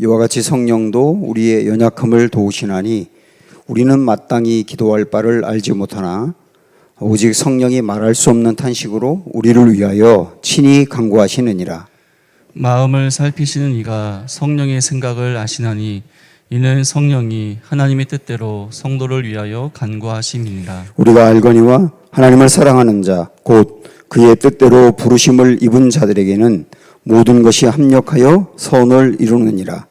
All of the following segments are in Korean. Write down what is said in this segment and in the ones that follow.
이와 같이 성령도 우리의 연약함을 도우시나니 우리는 마땅히 기도할 바를 알지 못하나 오직 성령이 말할 수 없는 탄식으로 우리를 위하여 친히 간구하시느니라. 마음을 살피시는 이가 성령의 생각을 아시나니 이는 성령이 하나님의 뜻대로 성도를 위하여 간구하심이니라. 우리가 알거니와 하나님을 사랑하는 자 곧 그의 뜻대로 부르심을 입은 자들에게는 모든 것이 합력하여 선을 이루느니라.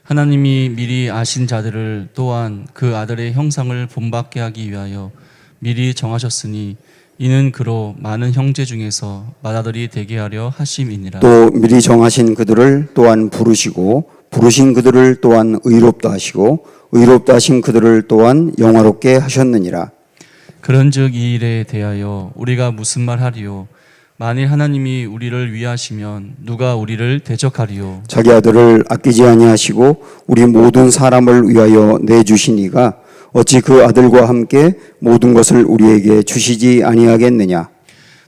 하나님이 미리 아신 자들을 또한 그 아들의 형상을 본받게 하기 위하여 미리 정하셨으니 이는 그로 많은 형제 중에서 맏아들이 되게 하려 하심이니라. 또 미리 정하신 그들을 또한 부르시고 부르신 그들을 또한 의롭다 하시고 의롭다 하신 그들을 또한 영화롭게 하셨느니라. 그런즉 이 일에 대하여 우리가 무슨 말 하리요? 만일 하나님이 우리를 위하시면 누가 우리를 대적하리요? 자기 아들을 아끼지 아니하시고 우리 모든 사람을 위하여 내주시니가 어찌 그 아들과 함께 모든 것을 우리에게 주시지 아니하겠느냐?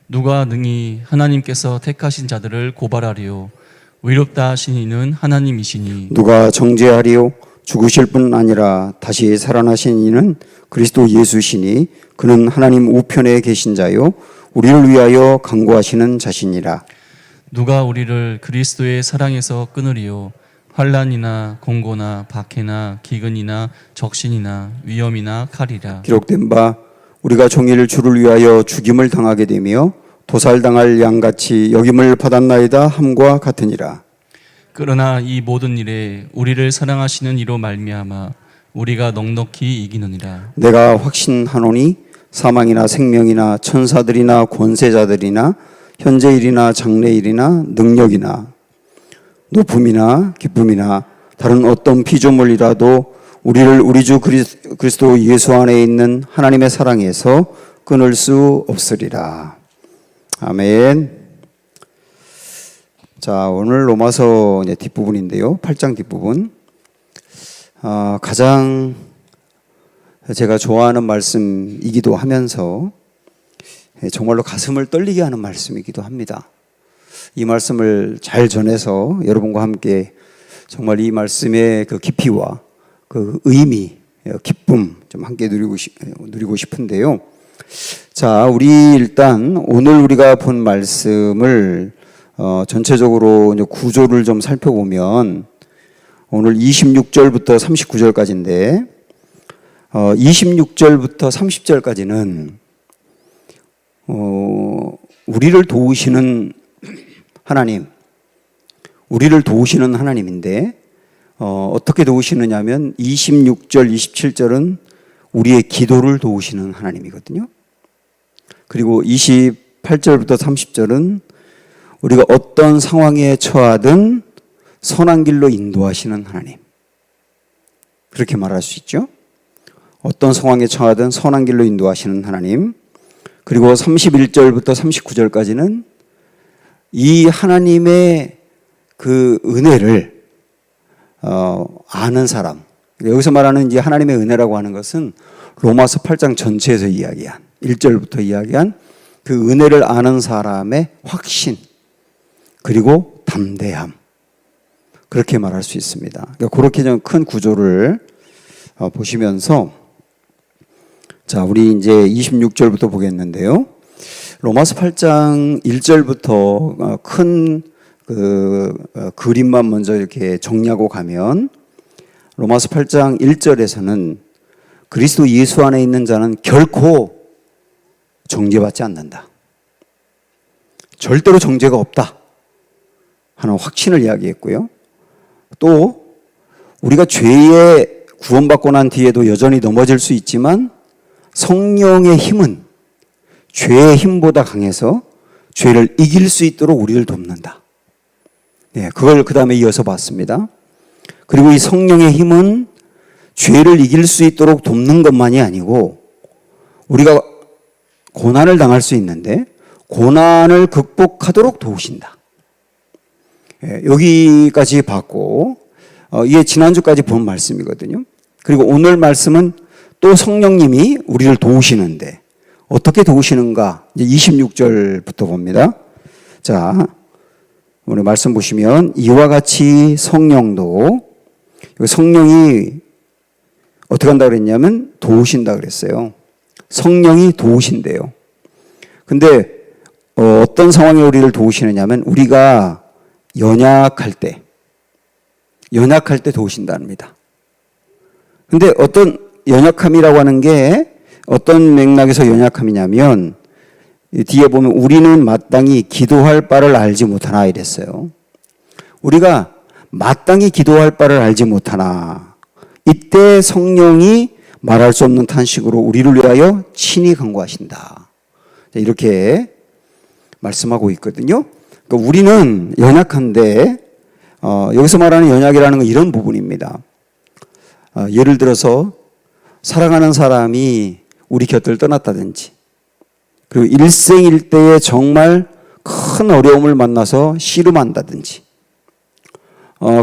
누가 능히 하나님께서 택하신 자들을 고발하리요? 의롭다 하신 이는 하나님이시니. 누가 정죄하리요? 죽으실 뿐 아니라 다시 살아나신 이는 그리스도 예수시니 그는 하나님 우편에 계신 자요 우리를 위하여 간구하시는 자시니라. 누가 우리를 그리스도의 사랑에서 끊으리요? 환난이나 공고나 박해나 기근이나 적신이나 위험이나 칼이라. 기록된 바 우리가 종일 주를 위하여 죽임을 당하게 되며 도살당할 양같이 여김을 받았나이다 함과 같으니라. 그러나 이 모든 일에 우리를 사랑하시는 이로 말미암아 우리가 넉넉히 이기느니라. 내가 확신하노니 사망이나 생명이나 천사들이나 권세자들이나 현재일이나 장래일이나 능력이나 높음이나 기쁨이나 다른 어떤 피조물이라도 우리를 우리 주 그리스도 예수 안에 있는 하나님의 사랑에서 끊을 수 없으리라. 아멘. 자, 오늘 로마서 뒷부분인데요. 8장 뒷부분. 가장 제가 좋아하는 말씀이기도 하면서 정말로 가슴을 떨리게 하는 말씀이기도 합니다. 이 말씀을 잘 전해서 여러분과 함께 정말 이 말씀의 그 깊이와 그 의미, 기쁨 좀 함께 누리고 싶은데요. 자, 우리 일단 오늘 우리가 본 말씀을 전체적으로 구조를 좀 살펴보면 오늘 26절부터 39절까지인데 26절부터 30절까지는 우리를 도우시는 하나님, 우리를 도우시는 하나님인데 어떻게 도우시느냐면 26절, 27절은 우리의 기도를 도우시는 하나님이거든요. 그리고 28절부터 30절은 우리가 어떤 상황에 처하든 선한 길로 인도하시는 하나님. 그렇게 말할 수 있죠. 어떤 상황에 처하든 선한 길로 인도하시는 하나님. 그리고 31절부터 39절까지는 이 하나님의 그 은혜를 아는 사람. 여기서 말하는 이제 하나님의 은혜라고 하는 것은 로마서 8장 전체에서 이야기한 1절부터 이야기한 그 은혜를 아는 사람의 확신 그리고 담대함. 그렇게 말할 수 있습니다. 그러니까 그렇게 좀 큰 구조를 보시면서 자, 우리 이제 26절부터 보겠는데요. 로마서 8장 1절부터 큰 그림만 먼저 이렇게 정리하고 가면 로마서 8장 1절에서는 그리스도 예수 안에 있는 자는 결코 정죄받지 않는다. 절대로 정죄가 없다 하는 확신을 이야기했고요. 또 우리가 죄에 구원받고 난 뒤에도 여전히 넘어질 수 있지만 성령의 힘은 죄의 힘보다 강해서 죄를 이길 수 있도록 우리를 돕는다. 네, 그걸 그 다음에 이어서 봤습니다. 그리고 이 성령의 힘은 죄를 이길 수 있도록 돕는 것만이 아니고 우리가 고난을 당할 수 있는데 고난을 극복하도록 도우신다. 네, 여기까지 봤고 이게 지난주까지 본 말씀이거든요. 그리고 오늘 말씀은 또 성령님이 우리를 도우시는데 어떻게 도우시는가? 이제 26절부터 봅니다. 자, 오늘 말씀 보시면 이와 같이 성령도 성령이 어떻게 한다 그랬냐면 도우신다 그랬어요. 성령이 도우신대요. 근데 어떤 상황에 우리를 도우시느냐면 우리가 연약할 때 도우신답니다. 근데 어떤 연약함이라고 하는 게 어떤 맥락에서 연약함이냐면 뒤에 보면 우리는 마땅히 기도할 바를 알지 못하나 이랬어요. 우리가 마땅히 기도할 바를 알지 못하나 이때 성령이 말할 수 없는 탄식으로 우리를 위하여 친히 간구하신다. 이렇게 말씀하고 있거든요. 그러니까 우리는 연약한데 여기서 말하는 연약이라는 건 이런 부분입니다. 예를 들어서 사랑하는 사람이 우리 곁을 떠났다든지 그리고 일생일대에 정말 큰 어려움을 만나서 씨름한다든지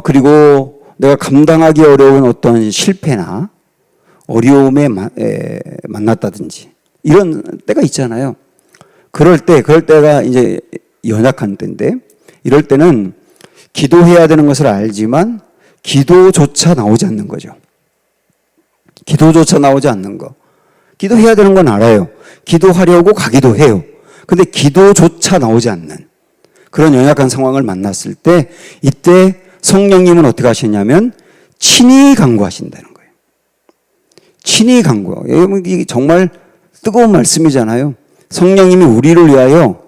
그리고 내가 감당하기 어려운 어떤 실패나 어려움에 만났다든지 이런 때가 있잖아요. 그럴 때가 이제 연약한 때인데 이럴 때는 기도해야 되는 것을 알지만 기도조차 나오지 않는 거죠. 기도조차 나오지 않는 거. 기도해야 되는 건 알아요. 기도하려고 가기도 해요. 근데 기도조차 나오지 않는 그런 연약한 상황을 만났을 때 이때 성령님은 어떻게 하시냐면 친히 간구하신다는 거예요. 친히 간구. 이게 정말 뜨거운 말씀이잖아요. 성령님이 우리를 위하여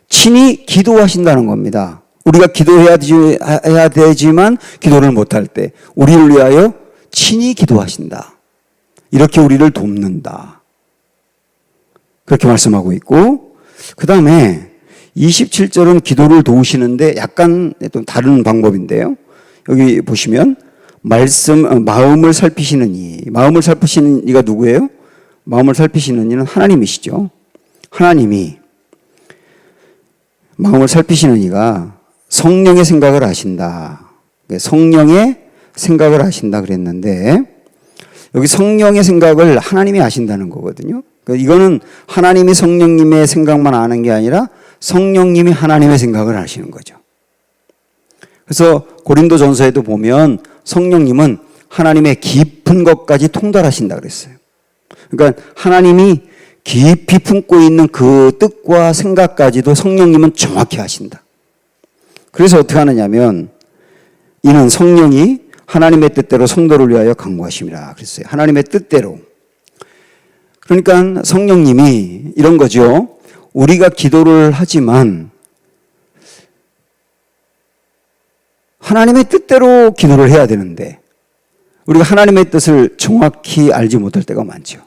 친히 기도하신다는 겁니다. 우리가 기도해야 되지만 기도를 못할 때 우리를 위하여 친히 기도하신다. 이렇게 우리를 돕는다. 그렇게 말씀하고 있고 그 다음에 27절은 기도를 도우시는데 약간 좀 다른 방법인데요. 여기 보시면 마음을 살피시는 이. 마음을 살피시는 이가 누구예요? 마음을 살피시는 이는 하나님이시죠. 하나님이 마음을 살피시는 이가 성령의 생각을 아신다. 성령의 생각을 아신다 그랬는데 여기 성령의 생각을 하나님이 아신다는 거거든요. 이거는 하나님이 성령님의 생각만 아는 게 아니라 성령님이 하나님의 생각을 아시는 거죠. 그래서 고린도전서에도 보면 성령님은 하나님의 깊은 것까지 통달하신다 그랬어요. 그러니까 하나님이 깊이 품고 있는 그 뜻과 생각까지도 성령님은 정확히 아신다. 그래서 어떻게 하느냐면 이는 성령이 하나님의 뜻대로 성도를 위하여 간구하심이라 그랬어요. 하나님의 뜻대로. 그러니까 성령님이 이런 거죠. 우리가 기도를 하지만 하나님의 뜻대로 기도를 해야 되는데 우리가 하나님의 뜻을 정확히 알지 못할 때가 많죠.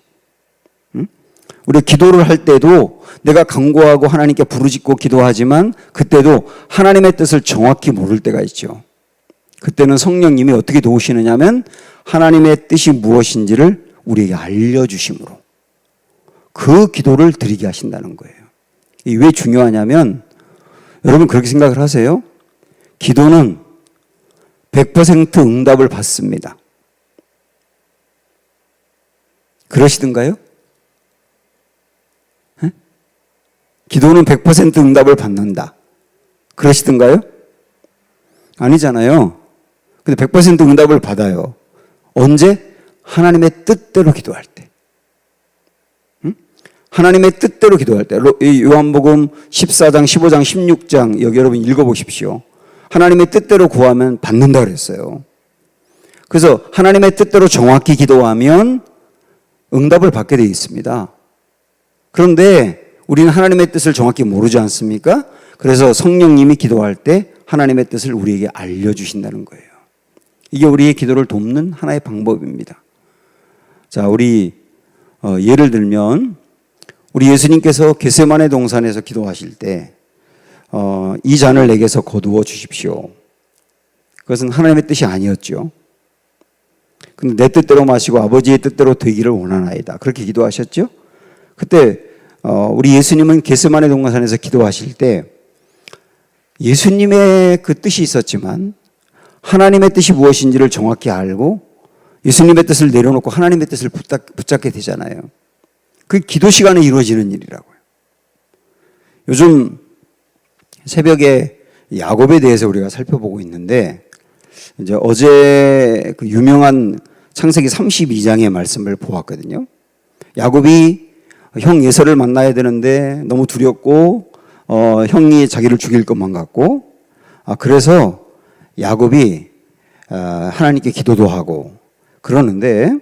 우리가 기도를 할 때도 내가 간구하고 하나님께 부르짖고 기도하지만 그때도 하나님의 뜻을 정확히 모를 때가 있죠. 그때는 성령님이 어떻게 도우시느냐면 하나님의 뜻이 무엇인지를 우리에게 알려주심으로 그 기도를 드리게 하신다는 거예요. 이게 왜 중요하냐면 여러분 그렇게 생각을 하세요. 기도는 100% 응답을 받습니다. 그러시던가요? 에? 기도는 100% 응답을 받는다. 그러시던가요? 아니잖아요. 근데 100% 응답을 받아요. 언제? 하나님의 뜻대로 기도할 때. 하나님의 뜻대로 기도할 때. 요한복음 14장, 15장, 16장 여기 여러분 읽어보십시오. 하나님의 뜻대로 구하면 받는다 그랬어요. 그래서 하나님의 뜻대로 정확히 기도하면 응답을 받게 되어 있습니다. 그런데 우리는 하나님의 뜻을 정확히 모르지 않습니까? 그래서 성령님이 기도할 때 하나님의 뜻을 우리에게 알려주신다는 거예요. 이게 우리의 기도를 돕는 하나의 방법입니다. 자, 우리 예를 들면 우리 예수님께서 겟세마네 동산에서 기도하실 때 이 잔을 내게서 거두어 주십시오. 그것은 하나님의 뜻이 아니었죠. 근데 내 뜻대로 마시고 아버지의 뜻대로 되기를 원하나이다. 그렇게 기도하셨죠. 그때 우리 예수님은 겟세마네 동산에서 기도하실 때 예수님의 그 뜻이 있었지만 하나님의 뜻이 무엇인지를 정확히 알고 예수님의 뜻을 내려놓고 하나님의 뜻을 붙잡게 되잖아요. 그게 기도 시간에 이루어지는 일이라고요. 요즘 새벽에 야곱에 대해서 우리가 살펴보고 있는데 이제 어제 그 유명한 창세기 32장의 말씀을 보았거든요. 야곱이 형 에서를 만나야 되는데 너무 두렵고 형이 자기를 죽일 것만 같고 그래서 야곱이 하나님께 기도도 하고 그러는데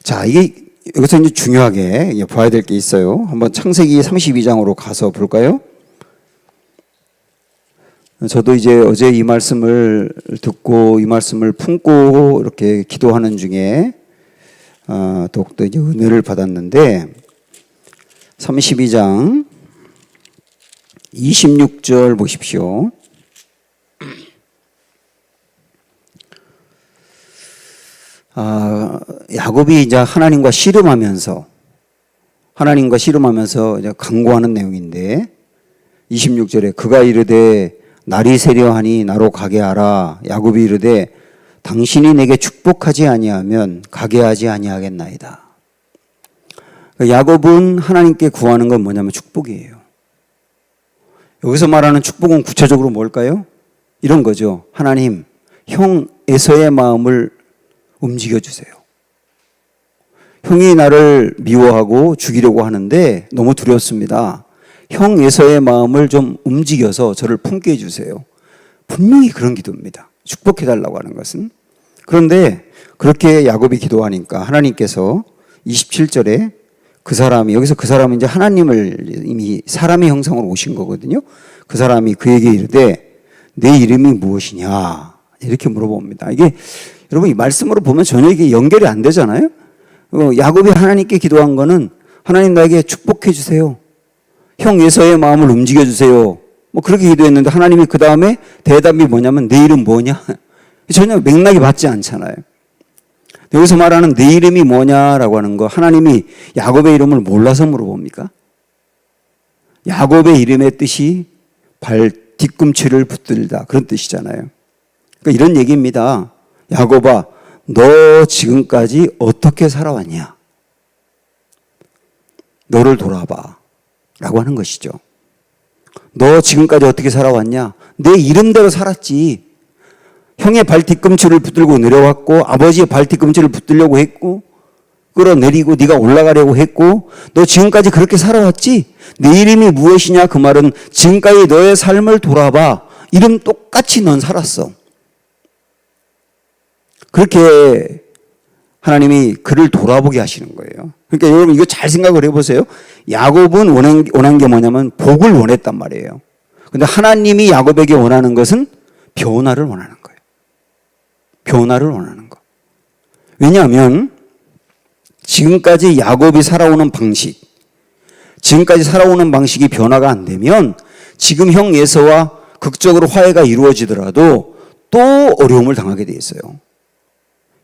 자 이게 여기서 이제 중요하게 봐야 될 게 있어요. 한번 창세기 32장으로 가서 볼까요? 저도 이제 어제 이 말씀을 듣고 이 말씀을 품고 이렇게 기도하는 중에 더욱더 이제 은혜를 받았는데 32장 26절 보십시오. 야곱이 이제 하나님과 씨름하면서 이제 강구하는 내용인데 26절에 그가 이르되 날이 새려하니 나로 가게 하라. 야곱이 이르되 당신이 내게 축복하지 아니하면 가게 하지 아니하겠나이다. 야곱은 하나님께 구하는 건 뭐냐면 축복이에요. 여기서 말하는 축복은 구체적으로 뭘까요? 이런 거죠. 하나님, 형 에서의 마음을 움직여 주세요. 형이 나를 미워하고 죽이려고 하는데 너무 두렵습니다. 형 에서의 마음을 좀 움직여서 저를 품게 해주세요. 분명히 그런 기도입니다. 축복해달라고 하는 것은. 그런데 그렇게 야곱이 기도하니까 하나님께서 27절에 그 사람이, 여기서 그 사람은 이제 하나님을 이미 사람의 형상으로 오신 거거든요. 그 사람이 그에게 이르되 내 이름이 무엇이냐 이렇게 물어봅니다. 이게 여러분 이 말씀으로 보면 전혀 이게 연결이 안 되잖아요. 야곱이 하나님께 기도한 거는 하나님 나에게 축복해 주세요. 형 에서의 마음을 움직여 주세요. 뭐 그렇게 기도했는데 하나님이 그 다음에 대답이 뭐냐면 내 이름 뭐냐? 전혀 맥락이 맞지 않잖아요. 여기서 말하는 내 이름이 뭐냐라고 하는 거 하나님이 야곱의 이름을 몰라서 물어봅니까? 야곱의 이름의 뜻이 발 뒤꿈치를 붙들다 그런 뜻이잖아요. 그러니까 이런 얘기입니다. 야곱아, 너 지금까지 어떻게 살아왔냐? 너를 돌아봐 라고 하는 것이죠. 너 지금까지 어떻게 살아왔냐? 내 이름대로 살았지. 형의 발 뒤꿈치를 붙들고 내려왔고 아버지의 발 뒤꿈치를 붙들려고 했고 끌어내리고 네가 올라가려고 했고 너 지금까지 그렇게 살아왔지? 내 이름이 무엇이냐? 그 말은 지금까지 너의 삶을 돌아봐. 이름 똑같이 넌 살았어. 그렇게 하나님이 그를 돌아보게 하시는 거예요. 그러니까 여러분 이거 잘 생각을 해보세요. 야곱은 원한 게 뭐냐면 복을 원했단 말이에요. 근데 하나님이 야곱에게 원하는 것은 변화를 원하는 거예요. 변화를 원하는 거. 왜냐하면 지금까지 야곱이 살아오는 방식, 지금까지 살아오는 방식이 변화가 안 되면 지금 형 에서와 극적으로 화해가 이루어지더라도 또 어려움을 당하게 돼 있어요.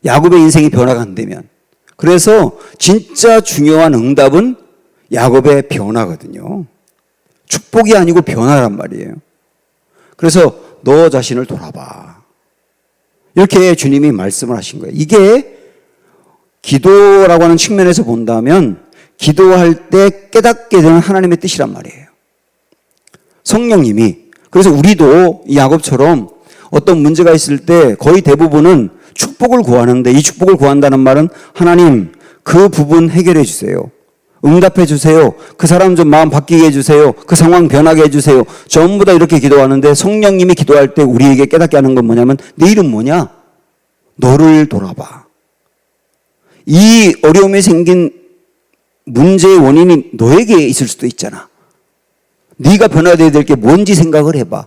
야곱의 인생이 변화가 안 되면. 그래서 진짜 중요한 응답은 야곱의 변화거든요. 축복이 아니고 변화란 말이에요. 그래서 너 자신을 돌아봐. 이렇게 주님이 말씀을 하신 거예요. 이게 기도라고 하는 측면에서 본다면 기도할 때 깨닫게 되는 하나님의 뜻이란 말이에요. 성령님이. 그래서 우리도 이 야곱처럼 어떤 문제가 있을 때 거의 대부분은 축복을 구하는데 이 축복을 구한다는 말은 하나님 그 부분 해결해 주세요. 응답해 주세요. 그 사람 좀 마음 바뀌게 해주세요. 그 상황 변하게 해주세요. 전부 다 이렇게 기도하는데 성령님이 기도할 때 우리에게 깨닫게 하는 건 뭐냐면 내 이름 뭐냐? 너를 돌아봐. 이 어려움이 생긴 문제의 원인이 너에게 있을 수도 있잖아. 네가 변화되어야 될 게 뭔지 생각을 해봐.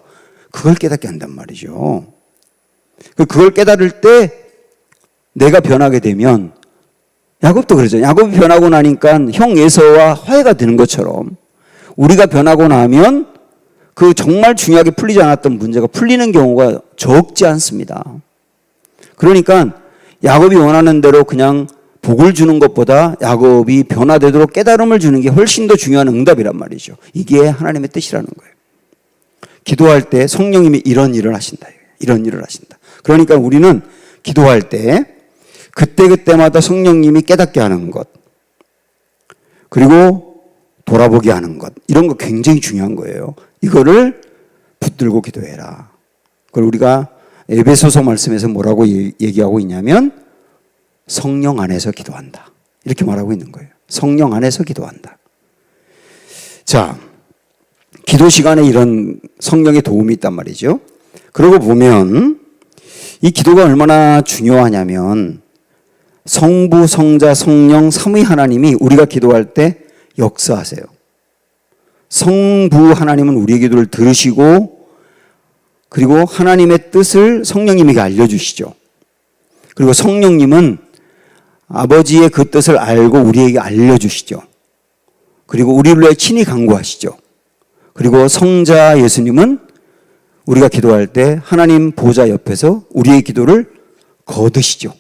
그걸 깨닫게 한단 말이죠. 그걸 깨달을 때 내가 변하게 되면 야곱도 그러죠. 야곱이 변하고 나니까 형 에서와 화해가 되는 것처럼 우리가 변하고 나면 그 정말 중요하게 풀리지 않았던 문제가 풀리는 경우가 적지 않습니다. 그러니까 야곱이 원하는 대로 그냥 복을 주는 것보다 야곱이 변화되도록 깨달음을 주는 게 훨씬 더 중요한 응답이란 말이죠. 이게 하나님의 뜻이라는 거예요. 기도할 때 성령님이 이런 일을 하신다. 이런 일을 하신다. 그러니까 우리는 기도할 때 그때그때마다 성령님이 깨닫게 하는 것, 그리고 돌아보게 하는 것, 이런 거 굉장히 중요한 거예요. 이거를 붙들고 기도해라. 그걸 우리가 에베소서 말씀에서 뭐라고 얘기하고 있냐면 성령 안에서 기도한다. 이렇게 말하고 있는 거예요. 성령 안에서 기도한다. 자, 기도 시간에 이런 성령의 도움이 있단 말이죠. 그러고 보면 이 기도가 얼마나 중요하냐면 성부, 성자, 성령, 삼위 하나님이 우리가 기도할 때 역사하세요. 성부 하나님은 우리의 기도를 들으시고 그리고 하나님의 뜻을 성령님에게 알려주시죠. 그리고 성령님은 아버지의 그 뜻을 알고 우리에게 알려주시죠. 그리고 우리를 위해 친히 간구하시죠. 그리고 성자 예수님은 우리가 기도할 때 하나님 보좌 옆에서 우리의 기도를 거두시죠.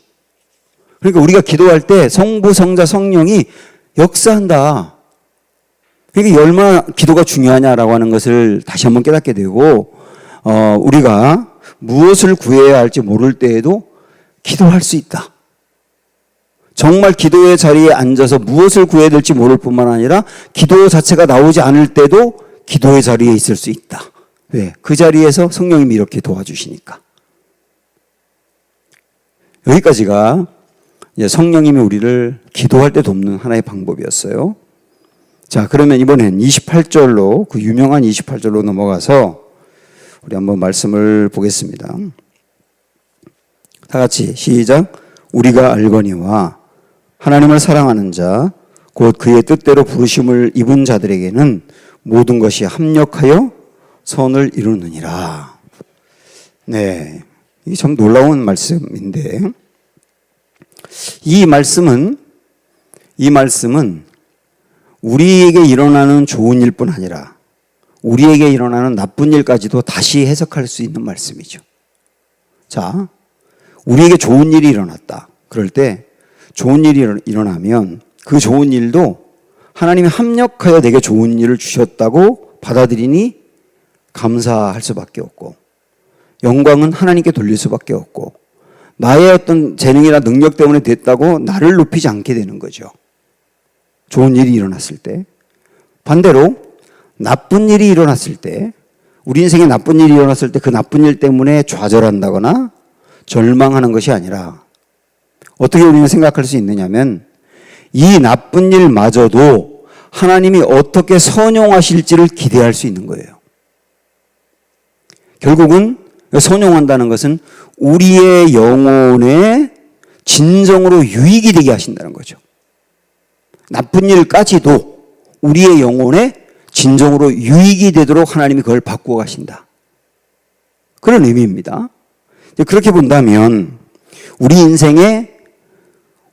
그러니까 우리가 기도할 때 성부, 성자, 성령이 역사한다. 그러니까 얼마나 기도가 중요하냐라고 하는 것을 다시 한번 깨닫게 되고 우리가 무엇을 구해야 할지 모를 때에도 기도할 수 있다. 정말 기도의 자리에 앉아서 무엇을 구해야 될지 모를 뿐만 아니라 기도 자체가 나오지 않을 때도 기도의 자리에 있을 수 있다. 왜? 그 자리에서 성령님이 이렇게 도와주시니까. 여기까지가 성령님이 우리를 기도할 때 돕는 하나의 방법이었어요. 자, 그러면 이번엔 28절로 그 유명한 28절로 넘어가서 우리 한번 말씀을 보겠습니다. 다 같이 시작. 우리가 알거니와 하나님을 사랑하는 자, 곧 그의 뜻대로 부르심을 입은 자들에게는 모든 것이 합력하여 선을 이루느니라. 네, 이게 참 놀라운 말씀인데 이 말씀은 우리에게 일어나는 좋은 일뿐 아니라 우리에게 일어나는 나쁜 일까지도 다시 해석할 수 있는 말씀이죠. 자, 우리에게 좋은 일이 일어났다. 그럴 때 좋은 일이 일어나면 그 좋은 일도 하나님이 합력하여 내게 좋은 일을 주셨다고 받아들이니 감사할 수밖에 없고 영광은 하나님께 돌릴 수밖에 없고 나의 어떤 재능이나 능력 때문에 됐다고 나를 높이지 않게 되는 거죠. 좋은 일이 일어났을 때. 반대로 나쁜 일이 일어났을 때, 우리 인생에 나쁜 일이 일어났을 때 그 나쁜 일 때문에 좌절한다거나 절망하는 것이 아니라 어떻게 우리는 생각할 수 있느냐면 이 나쁜 일마저도 하나님이 어떻게 선용하실지를 기대할 수 있는 거예요. 결국은 선용한다는 것은 우리의 영혼에 진정으로 유익이 되게 하신다는 거죠. 나쁜 일까지도 우리의 영혼에 진정으로 유익이 되도록 하나님이 그걸 바꾸어 가신다. 그런 의미입니다. 그렇게 본다면 우리 인생에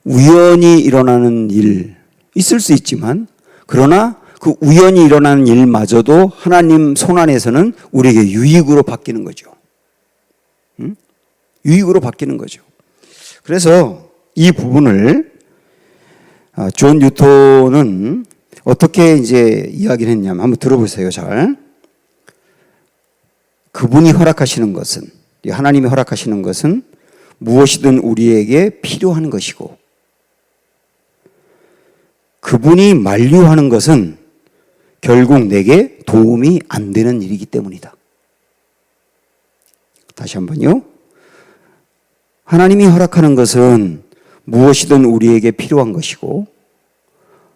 우연히 일어나는 일 있을 수 있지만 그러나 그 우연히 일어나는 일마저도 하나님 손 안에서는 우리에게 유익으로 바뀌는 거죠. 유익으로 바뀌는 거죠. 그래서 이 부분을 존 뉴턴은 어떻게 이제 이야기를 했냐면 한번 들어보세요. 잘. 그분이 허락하시는 것은, 하나님이 허락하시는 것은 무엇이든 우리에게 필요한 것이고 그분이 만류하는 것은 결국 내게 도움이 안 되는 일이기 때문이다. 다시 한번요. 하나님이 허락하는 것은 무엇이든 우리에게 필요한 것이고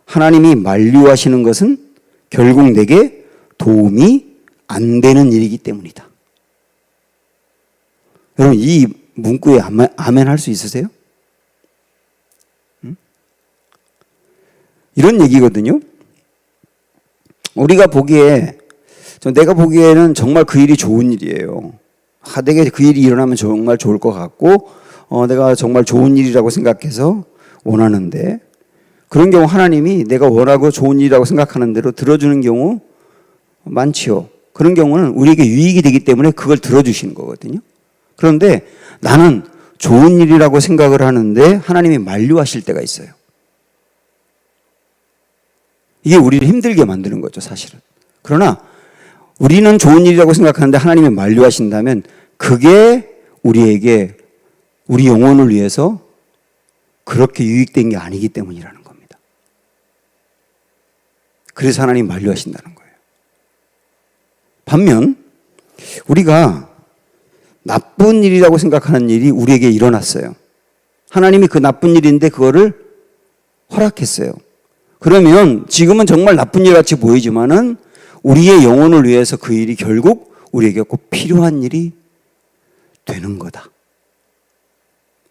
하나님이 만류하시는 것은 결국 내게 도움이 안 되는 일이기 때문이다. 여러분 이 문구에 아멘 할 수 있으세요? 이런 얘기거든요. 우리가 보기에 내가 보기에는 정말 그 일이 좋은 일이에요. 내게 그 일이 일어나면 정말 좋을 것 같고 내가 정말 좋은 일이라고 생각해서 원하는데 그런 경우 하나님이 내가 원하고 좋은 일이라고 생각하는 대로 들어주는 경우 많지요. 그런 경우는 우리에게 유익이 되기 때문에 그걸 들어주시는 거거든요. 그런데 나는 좋은 일이라고 생각을 하는데 하나님이 만류하실 때가 있어요. 이게 우리를 힘들게 만드는 거죠, 사실은. 그러나 우리는 좋은 일이라고 생각하는데 하나님이 만류하신다면 그게 우리에게 우리 영혼을 위해서 그렇게 유익된 게 아니기 때문이라는 겁니다. 그래서 하나님이 만류하신다는 거예요. 반면 우리가 나쁜 일이라고 생각하는 일이 우리에게 일어났어요. 하나님이 그 나쁜 일인데 그거를 허락했어요. 그러면 지금은 정말 나쁜 일 같이 보이지만은 우리의 영혼을 위해서 그 일이 결국 우리에게 꼭 필요한 일이 되는 거다.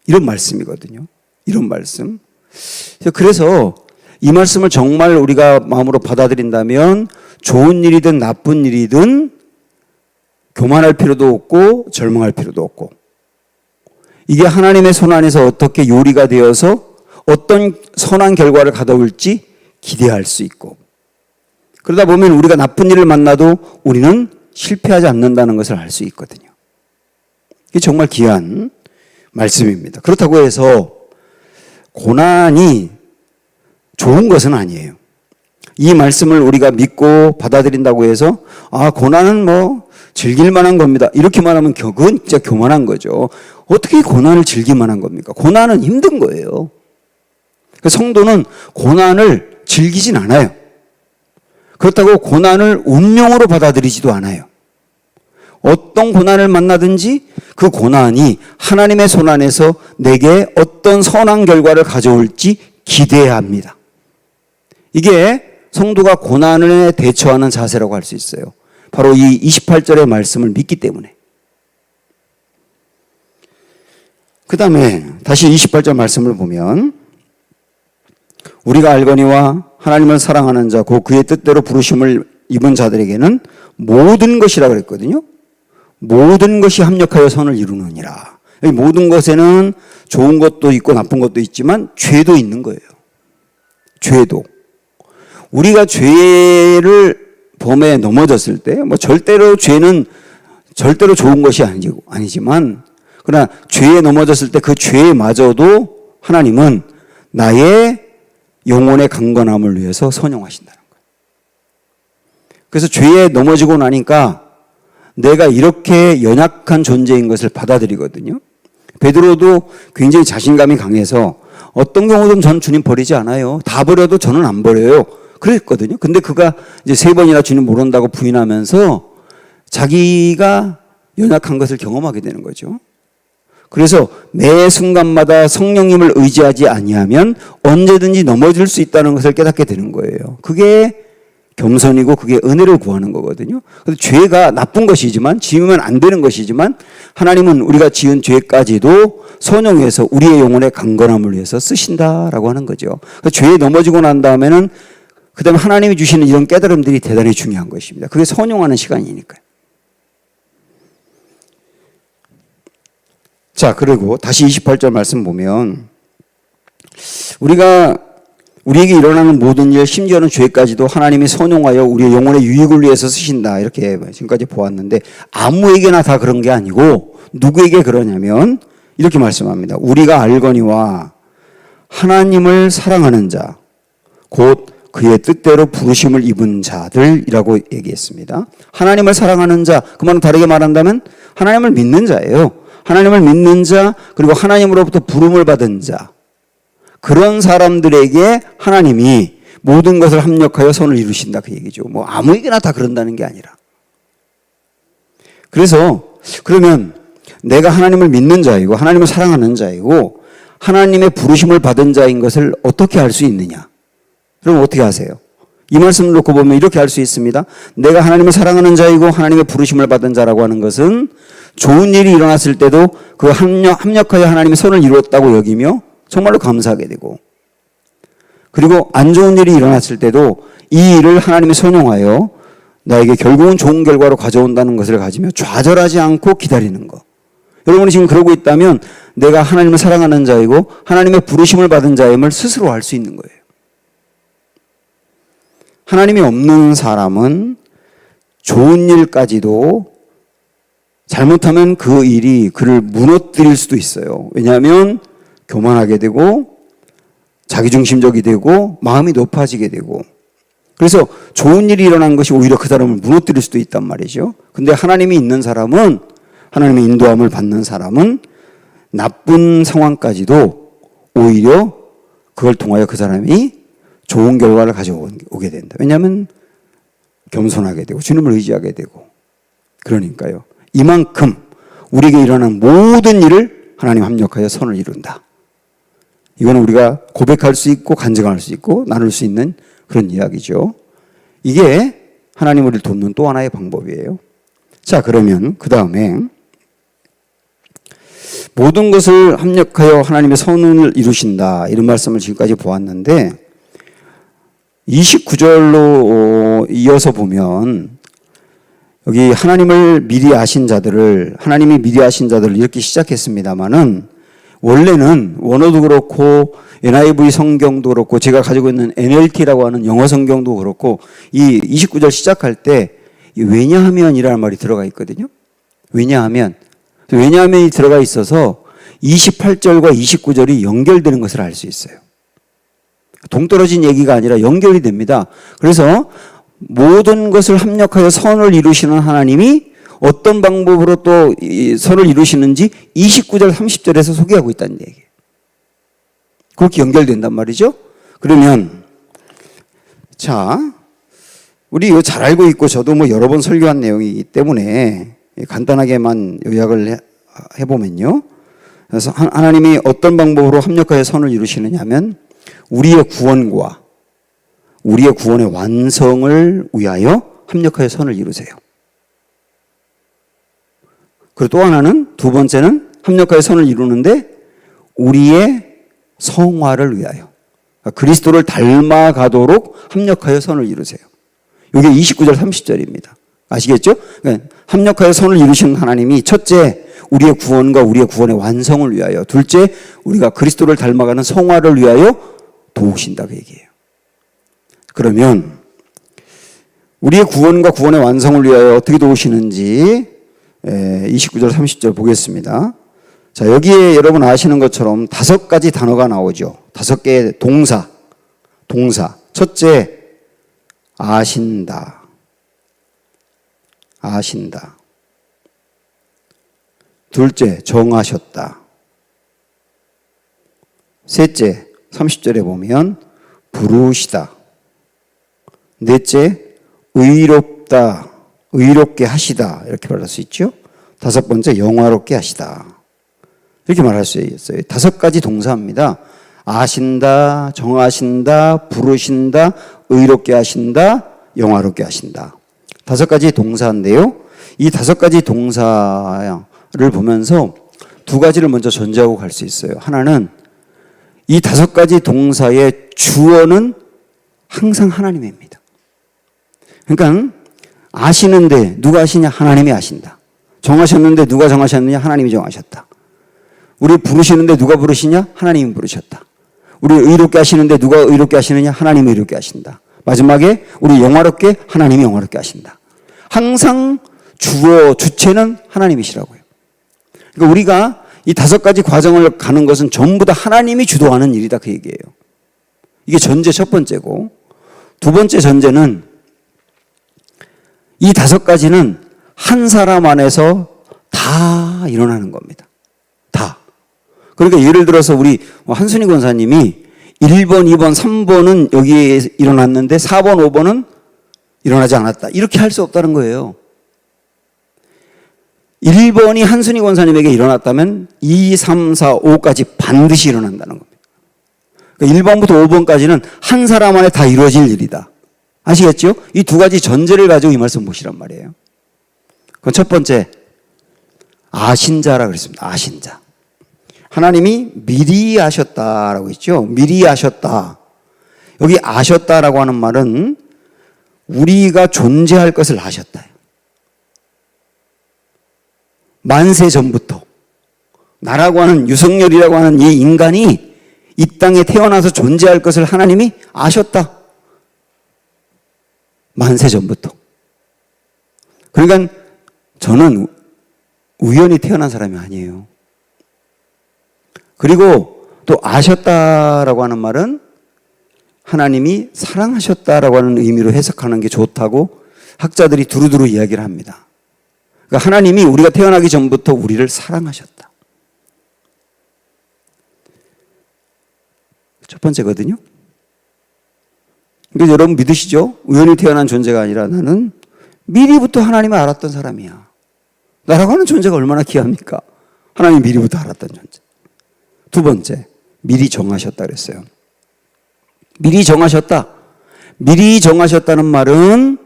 이런 말씀이거든요. 이런 말씀. 그래서 이 말씀을 정말 우리가 마음으로 받아들인다면 좋은 일이든 나쁜 일이든 교만할 필요도 없고 절망할 필요도 없고, 이게 하나님의 손 안에서 어떻게 요리가 되어서 어떤 선한 결과를 가져올지 기대할 수 있고, 그러다 보면 우리가 나쁜 일을 만나도 우리는 실패하지 않는다는 것을 알 수 있거든요. 이게 정말 귀한 말씀입니다. 그렇다고 해서 고난이 좋은 것은 아니에요. 이 말씀을 우리가 믿고 받아들인다고 해서 고난은 뭐 즐길 만한 겁니다, 이렇게만 하면 그건 진짜 교만한 거죠. 어떻게 고난을 즐길 만한 겁니까? 고난은 힘든 거예요. 성도는 고난을 즐기진 않아요. 그렇다고 고난을 운명으로 받아들이지도 않아요. 어떤 고난을 만나든지 그 고난이 하나님의 손 안에서 내게 어떤 선한 결과를 가져올지 기대해야 합니다. 이게 성도가 고난에 대처하는 자세라고 할 수 있어요. 바로 이 28절의 말씀을 믿기 때문에. 그 다음에 다시 28절 말씀을 보면, 우리가 알거니와 하나님을 사랑하는 자 곧 그의 뜻대로 부르심을 입은 자들에게는 모든 것이라 그랬거든요. 모든 것이 합력하여 선을 이루느니라. 이 모든 것에는 좋은 것도 있고 나쁜 것도 있지만 죄도 있는 거예요. 죄도. 우리가 죄를 범에 넘어졌을 때, 뭐 절대로 죄는 절대로 좋은 것이 아니지만, 그러나 죄에 넘어졌을 때 그 죄마저도 하나님은 나의 영혼의 강건함을 위해서 선용하신다는 거예요. 그래서 죄에 넘어지고 나니까 내가 이렇게 연약한 존재인 것을 받아들이거든요. 베드로도 굉장히 자신감이 강해서 어떤 경우든 전 주님 버리지 않아요, 다 버려도 저는 안 버려요, 그랬거든요. 근데 그가 이제 3번이나 주님 모른다고 부인하면서 자기가 연약한 것을 경험하게 되는 거죠. 그래서 매 순간마다 성령님을 의지하지 아니하면 언제든지 넘어질 수 있다는 것을 깨닫게 되는 거예요. 그게 겸손이고 그게 은혜를 구하는 거거든요. 그래서 죄가 나쁜 것이지만, 지으면 안 되는 것이지만, 하나님은 우리가 지은 죄까지도 선용해서 우리의 영혼의 강건함을 위해서 쓰신다라고 하는 거죠. 그래서 죄에 넘어지고 난 다음에는 그 다음에 하나님이 주시는 이런 깨달음들이 대단히 중요한 것입니다. 그게 선용하는 시간이니까요. 자, 그리고 다시 28절 말씀 보면, 우리에게 일어나는 모든 일, 심지어는 죄까지도 하나님이 선용하여 우리의 영혼의 유익을 위해서 쓰신다, 이렇게 지금까지 보았는데, 아무에게나 다 그런 게 아니고 누구에게 그러냐면 이렇게 말씀합니다. 우리가 알거니와 하나님을 사랑하는 자 곧 그의 뜻대로 부르심을 입은 자들이라고 얘기했습니다. 하나님을 사랑하는 자, 그 말은 다르게 말한다면 하나님을 믿는 자예요. 하나님을 믿는 자, 그리고 하나님으로부터 부름을 받은 자, 그런 사람들에게 하나님이 모든 것을 합력하여 선을 이루신다, 그 얘기죠. 뭐 아무에게나 다 그런다는 게 아니라. 그래서 그러면 내가 하나님을 믿는 자이고 하나님을 사랑하는 자이고 하나님의 부르심을 받은 자인 것을 어떻게 알 수 있느냐? 그럼 어떻게 아세요? 이 말씀을 놓고 보면 이렇게 알 수 있습니다. 내가 하나님을 사랑하는 자이고 하나님의 부르심을 받은 자라고 하는 것은 좋은 일이 일어났을 때도 그 합력하여 하나님의 선을 이루었다고 여기며 정말로 감사하게 되고, 그리고 안 좋은 일이 일어났을 때도 이 일을 하나님이 선용하여 나에게 결국은 좋은 결과로 가져온다는 것을 가지며 좌절하지 않고 기다리는 것. 여러분이 지금 그러고 있다면 내가 하나님을 사랑하는 자이고 하나님의 부르심을 받은 자임을 스스로 알 수 있는 거예요. 하나님이 없는 사람은 좋은 일까지도 잘못하면 그 일이 그를 무너뜨릴 수도 있어요. 왜냐하면 교만하게 되고 자기중심적이 되고 마음이 높아지게 되고, 그래서 좋은 일이 일어난 것이 오히려 그 사람을 무너뜨릴 수도 있단 말이죠. 근데 하나님이 있는 사람은, 하나님의 인도함을 받는 사람은 나쁜 상황까지도 오히려 그걸 통하여 그 사람이 좋은 결과를 가져오게 된다. 왜냐하면 겸손하게 되고 주님을 의지하게 되고. 그러니까요, 이만큼 우리에게 일어나는 모든 일을 하나님 합력하여 선을 이룬다. 이거는 우리가 고백할 수 있고 간증할 수 있고 나눌 수 있는 그런 이야기죠. 이게 하나님 우리를 돕는 또 하나의 방법이에요. 자, 그러면 그 다음에 모든 것을 합력하여 하나님의 선을 이루신다. 이런 말씀을 지금까지 보았는데 29절로 이어서 보면 여기 하나님이 미리 아신 자들을 이렇게 시작했습니다만은 원래는 원어도 그렇고 NIV 성경도 그렇고 제가 가지고 있는 NLT라고 하는 영어 성경도 그렇고 이 29절 시작할 때 왜냐하면이라는 말이 들어가 있거든요. 왜냐하면이 들어가 있어서 28절과 29절이 연결되는 것을 알 수 있어요. 동떨어진 얘기가 아니라 연결이 됩니다. 그래서 모든 것을 합력하여 선을 이루시는 하나님이 어떤 방법으로 또 선을 이루시는지 29절 30절에서 소개하고 있다는 얘기예요. 그렇게 연결된단 말이죠. 그러면 자, 우리 이거 잘 알고 있고 저도 뭐 여러 번 설교한 내용이기 때문에 간단하게만 요약을 해보면요. 그래서 하나님이 어떤 방법으로 합력하여 선을 이루시느냐 하면 우리의 구원과 우리의 구원의 완성을 위하여 합력하여 선을 이루세요. 그리고 또 하나는 두 번째는 합력하여 선을 이루는데 우리의 성화를 위하여 그리스도를 닮아가도록 합력하여 선을 이루세요. 이게 29절 30절입니다. 아시겠죠? 그러니까 합력하여 선을 이루시는 하나님이 첫째 우리의 구원과 우리의 구원의 완성을 위하여, 둘째 우리가 그리스도를 닮아가는 성화를 위하여 도우신다 그 얘기예요. 그러면 우리의 구원과 구원의 완성을 위하여 어떻게 도우시는지 29절 30절 보겠습니다. 자, 여기에 여러분 아시는 것처럼 5가지 단어가 나오죠. 5개의 동사. 첫째, 아신다. 둘째, 정하셨다. 셋째, 30절에 보면 부르시다. 넷째, 의롭다. 의롭게 하시다. 이렇게 말할 수 있죠. 5번째, 영화롭게 하시다. 이렇게 말할 수 있어요. 5가지 동사입니다. 아신다, 정하신다, 부르신다, 의롭게 하신다, 영화롭게 하신다. 5가지 동사인데요. 이 5가지 동사를 보면서 2가지를 먼저 전제하고 갈 수 있어요. 하나는 이 5가지 동사의 주어는 항상 하나님입니다. 그러니까 아시는데 누가 아시냐? 하나님이 아신다. 정하셨는데 누가 정하셨느냐? 하나님이 정하셨다. 우리 부르시는데 누가 부르시냐? 하나님이 부르셨다. 우리 의롭게 하시는데 누가 의롭게 하시느냐? 하나님이 의롭게 하신다. 마지막에 우리 영화롭게 하나님이 영화롭게 하신다. 항상 주체는 하나님이시라고요. 그러니까 우리가 이 5가지 과정을 가는 것은 전부 다 하나님이 주도하는 일이다 그 얘기예요. 이게 전제 첫 번째고, 두 번째 전제는 이 5가지는 한 사람 안에서 다 일어나는 겁니다. 다. 그러니까 예를 들어서 우리 한순희 권사님이 1번, 2번, 3번은 여기에 일어났는데 4번, 5번은 일어나지 않았다. 이렇게 할 수 없다는 거예요. 1번이 한순희 권사님에게 일어났다면 2, 3, 4, 5까지 반드시 일어난다는 겁니다. 그러니까 1번부터 5번까지는 한 사람 안에 다 이루어질 일이다. 아시겠죠? 이 2가지 전제를 가지고 이 말씀 보시란 말이에요. 그건 첫 번째, 아신 자라 그랬습니다. 아신 자. 하나님이 미리 아셨다라고 했죠. 미리 아셨다. 여기 아셨다라고 하는 말은 우리가 존재할 것을 아셨다. 만세 전부터 나라고 하는 유석열이라고 하는 이 인간이 이 땅에 태어나서 존재할 것을 하나님이 아셨다. 만세 전부터. 그러니까 저는 우연히 태어난 사람이 아니에요. 그리고 또 아셨다라고 하는 말은 하나님이 사랑하셨다라고 하는 의미로 해석하는 게 좋다고 학자들이 두루두루 이야기를 합니다. 그러니까 하나님이 우리가 태어나기 전부터 우리를 사랑하셨다. 첫 번째거든요. 그러니까 여러분 믿으시죠? 우연히 태어난 존재가 아니라 나는 미리부터 하나님을 알았던 사람이야. 나라고 하는 존재가 얼마나 귀합니까? 하나님이 미리부터 알았던 존재. 두 번째, 미리 정하셨다 그랬어요. 미리 정하셨다. 미리 정하셨다는 말은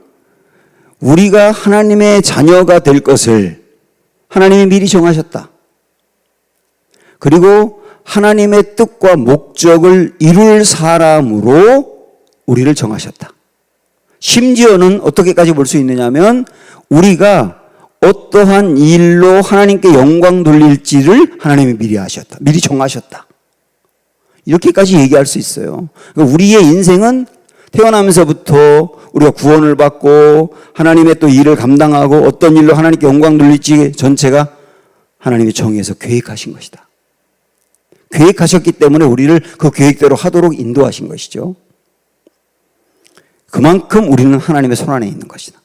우리가 하나님의 자녀가 될 것을 하나님이 미리 정하셨다. 그리고 하나님의 뜻과 목적을 이룰 사람으로 우리를 정하셨다. 심지어는 어떻게까지 볼 수 있느냐면 우리가 어떠한 일로 하나님께 영광 돌릴지를 하나님이 미리 하셨다. 미리 정하셨다. 이렇게까지 얘기할 수 있어요. 그러니까 우리의 인생은 태어나면서부터 우리가 구원을 받고 하나님의 또 일을 감당하고 어떤 일로 하나님께 영광 돌릴지 전체가 하나님이 정해서 계획하신 것이다. 계획하셨기 때문에 우리를 그 계획대로 하도록 인도하신 것이죠. 그만큼 우리는 하나님의 손안에 있는 것이다.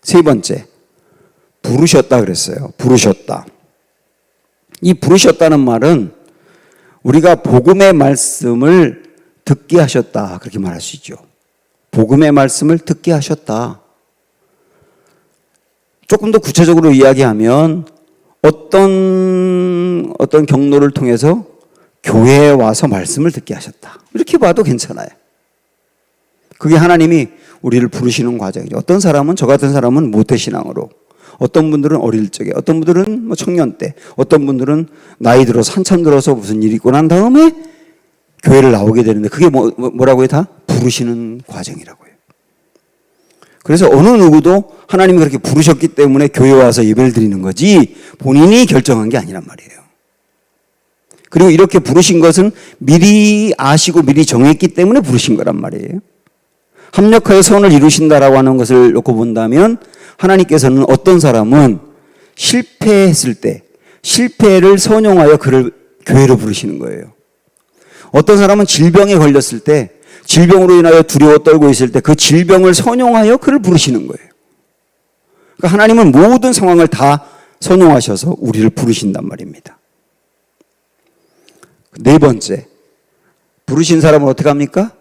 세 번째, 부르셨다 그랬어요. 부르셨다. 이 부르셨다는 말은 우리가 복음의 말씀을 듣게 하셨다, 그렇게 말할 수 있죠. 복음의 말씀을 듣게 하셨다. 조금 더 구체적으로 이야기하면 어떤 경로를 통해서 교회에 와서 말씀을 듣게 하셨다. 이렇게 봐도 괜찮아요. 그게 하나님이 우리를 부르시는 과정이죠. 어떤 사람은, 저 같은 사람은 모태신앙으로, 어떤 분들은 어릴 적에, 어떤 분들은 뭐 청년 때, 어떤 분들은 나이 들어서 한참 들어서 무슨 일이 있고 난 다음에 교회를 나오게 되는데 그게 뭐라고 해요? 다 부르시는 과정이라고 해요. 그래서 어느 누구도 하나님이 그렇게 부르셨기 때문에 교회 와서 예배를 드리는 거지 본인이 결정한 게 아니란 말이에요. 그리고 이렇게 부르신 것은 미리 아시고 미리 정했기 때문에 부르신 거란 말이에요. 합력하여 선을 이루신다라고 하는 것을 놓고 본다면 하나님께서는 어떤 사람은 실패했을 때 실패를 선용하여 그를 교회로 부르시는 거예요. 어떤 사람은 질병에 걸렸을 때 질병으로 인하여 두려워 떨고 있을 때 그 질병을 선용하여 그를 부르시는 거예요. 그러니까 하나님은 모든 상황을 다 선용하셔서 우리를 부르신단 말입니다. 네 번째, 부르신 사람은 어떻게 합니까?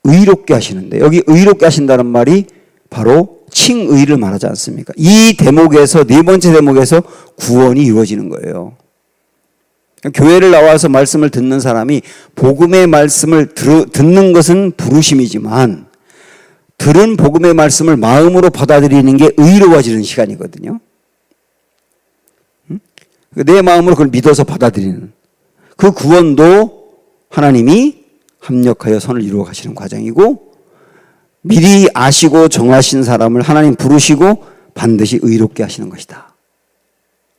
의롭게 하시는데, 여기 의롭게 하신다는 말이 바로 칭의를 말하지 않습니까? 이 대목에서, 네 번째 대목에서 구원이 이루어지는 거예요. 교회를 나와서 말씀을 듣는 사람이 복음의 말씀을 듣는 것은 부르심이지만 들은 복음의 말씀을 마음으로 받아들이는 게 의로워지는 시간이거든요. 내 마음으로 그걸 믿어서 받아들이는 그 구원도 하나님이 합력하여 선을 이루어 가시는 과정이고, 미리 아시고 정하신 사람을 하나님 부르시고 반드시 의롭게 하시는 것이다.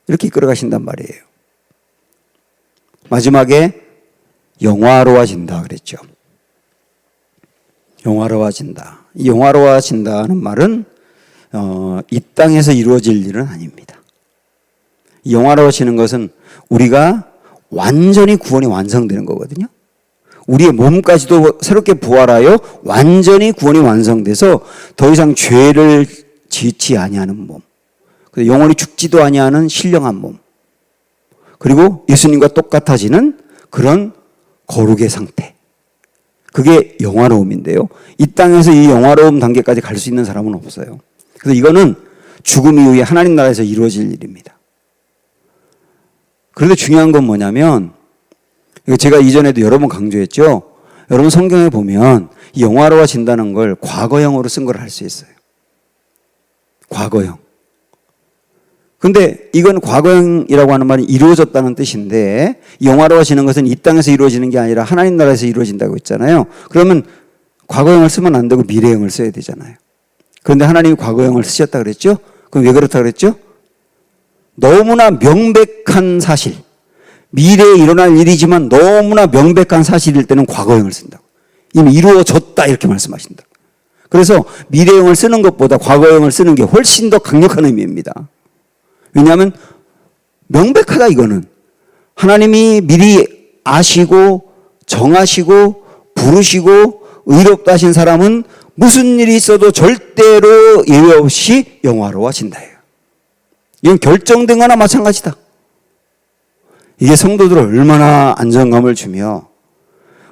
이렇게 이끌어 가신단 말이에요. 마지막에 영화로워진다 그랬죠. 영화로워진다. 이 영화로워진다는 말은 이 땅에서 이루어질 일은 아닙니다. 이 영화로워지는 것은 우리가 완전히 구원이 완성되는 거거든요. 우리의 몸까지도 새롭게 부활하여 완전히 구원이 완성돼서 더 이상 죄를 짓지 아니하는 몸, 영원히 죽지도 아니하는 신령한 몸, 그리고 예수님과 똑같아지는 그런 거룩의 상태, 그게 영화로움인데요. 이 땅에서 이 영화로움 단계까지 갈 수 있는 사람은 없어요. 그래서 이거는 죽음 이후에 하나님 나라에서 이루어질 일입니다. 그런데 중요한 건 뭐냐면, 제가 이전에도 여러 번 강조했죠. 여러분 성경에 보면 이 영화로워진다는 걸 과거형으로 쓴 걸 할 수 있어요. 과거형. 근데 이건 과거형이라고 하는 말이 이루어졌다는 뜻인데, 영화로워지는 것은 이 땅에서 이루어지는 게 아니라 하나님 나라에서 이루어진다고 했잖아요. 그러면 과거형을 쓰면 안 되고 미래형을 써야 되잖아요. 그런데 하나님이 과거형을 쓰셨다 그랬죠? 그럼 왜 그렇다 그랬죠? 너무나 명백한 사실, 미래에 일어날 일이지만 너무나 명백한 사실일 때는 과거형을 쓴다고. 이미 이루어졌다 이렇게 말씀하신다. 그래서 미래형을 쓰는 것보다 과거형을 쓰는 게 훨씬 더 강력한 의미입니다. 왜냐하면 명백하다 이거는. 하나님이 미리 아시고 정하시고 부르시고 의롭다 하신 사람은 무슨 일이 있어도 절대로 예외 없이 영화로워진다예요. 이건 결정된 거나 마찬가지다. 이게 성도들을 얼마나 안정감을 주며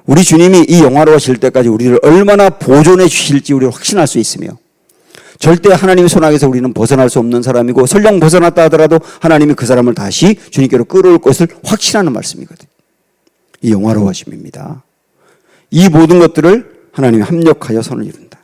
우리 주님이 이 영화로워질 때까지 우리를 얼마나 보존해 주실지 우리를 확신할 수 있으며, 절대 하나님의 손아귀에서 우리는 벗어날 수 없는 사람이고 설령 벗어났다 하더라도 하나님이 그 사람을 다시 주님께로 끌어올 것을 확신하는 말씀이거든요. 이 영화로워하심입니다. 이 모든 것들을 하나님이 합력하여 선을 이룬다.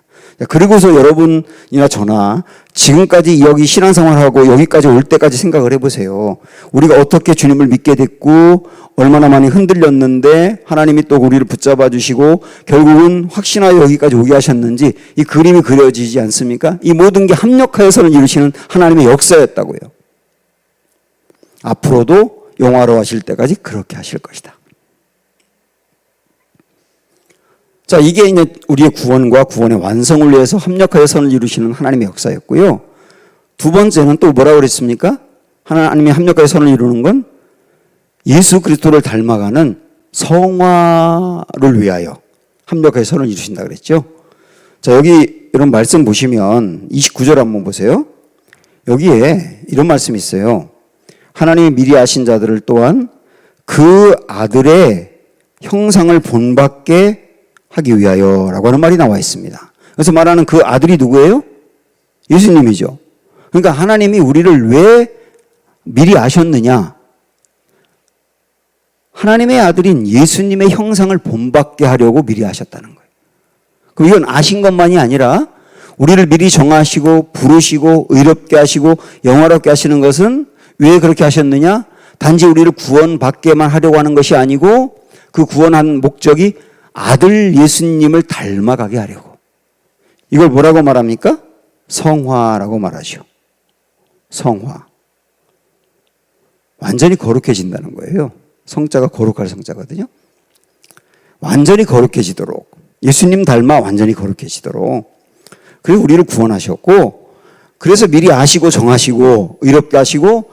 그리고서 여러분이나 저나 지금까지 여기 신앙생활하고 여기까지 올 때까지 생각을 해보세요. 우리가 어떻게 주님을 믿게 됐고 얼마나 많이 흔들렸는데 하나님이 또 우리를 붙잡아 주시고 결국은 확신하여 여기까지 오게 하셨는지 이 그림이 그려지지 않습니까? 이 모든 게 합력하여 선을 이루시는 하나님의 역사였다고요. 앞으로도 영화로워하실 때까지 그렇게 하실 것이다. 자, 이게 이제 우리의 구원과 구원의 완성을 위해서 합력하여 선을 이루시는 하나님의 역사였고요. 두 번째는 또 뭐라고 그랬습니까? 하나님이 합력하여 선을 이루는 건 예수 그리스도를 닮아가는 성화를 위하여 합력하여 선을 이루신다 그랬죠. 자, 여기 이런 말씀 보시면 29절 한번 보세요. 여기에 이런 말씀이 있어요. 하나님이 미리 아신 자들을 또한 그 아들의 형상을 본받게 하기 위하여라고 하는 말이 나와 있습니다. 그래서 말하는 그 아들이 누구예요? 예수님이죠. 그러니까 하나님이 우리를 왜 미리 아셨느냐? 하나님의 아들인 예수님의 형상을 본받게 하려고 미리 아셨다는 거예요. 그럼 이건 아신 것만이 아니라 우리를 미리 정하시고 부르시고 의롭게 하시고 영화롭게 하시는 것은 왜 그렇게 하셨느냐? 단지 우리를 구원받게만 하려고 하는 것이 아니고 그 구원한 목적이 아들 예수님을 닮아가게 하려고. 이걸 뭐라고 말합니까? 성화라고 말하죠. 성화. 완전히 거룩해진다는 거예요. 성자가 거룩할 성자거든요. 완전히 거룩해지도록. 예수님 닮아 완전히 거룩해지도록. 그리고 우리를 구원하셨고, 그래서 미리 아시고 정하시고 의롭게 하시고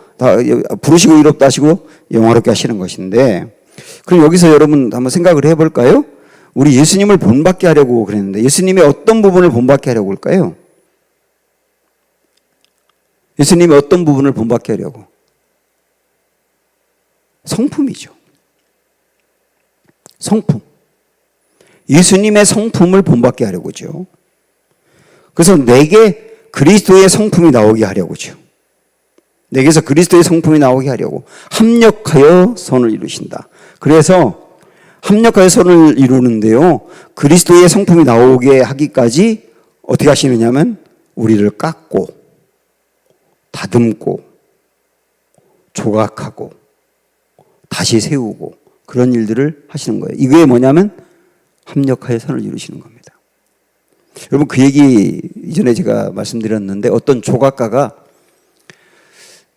부르시고 의롭게 하시고 영화롭게 하시는 것인데, 그럼 여기서 여러분 한번 생각을 해볼까요? 우리 예수님을 본받게 하려고 그랬는데 예수님의 어떤 부분을 본받게 하려고 할까요? 예수님의 어떤 부분을 본받게 하려고? 성품이죠. 성품. 예수님의 성품을 본받게 하려고죠. 그래서 내게 그리스도의 성품이 나오게 하려고죠. 내게서 그리스도의 성품이 나오게 하려고 합력하여 선을 이루신다. 그래서 합력하여 선을 이루는데요, 그리스도의 성품이 나오게 하기까지 어떻게 하시느냐면 우리를 깎고 다듬고 조각하고 다시 세우고 그런 일들을 하시는 거예요. 이게 뭐냐면 합력하여 선을 이루시는 겁니다. 여러분, 그 얘기 이전에 제가 말씀드렸는데 어떤 조각가가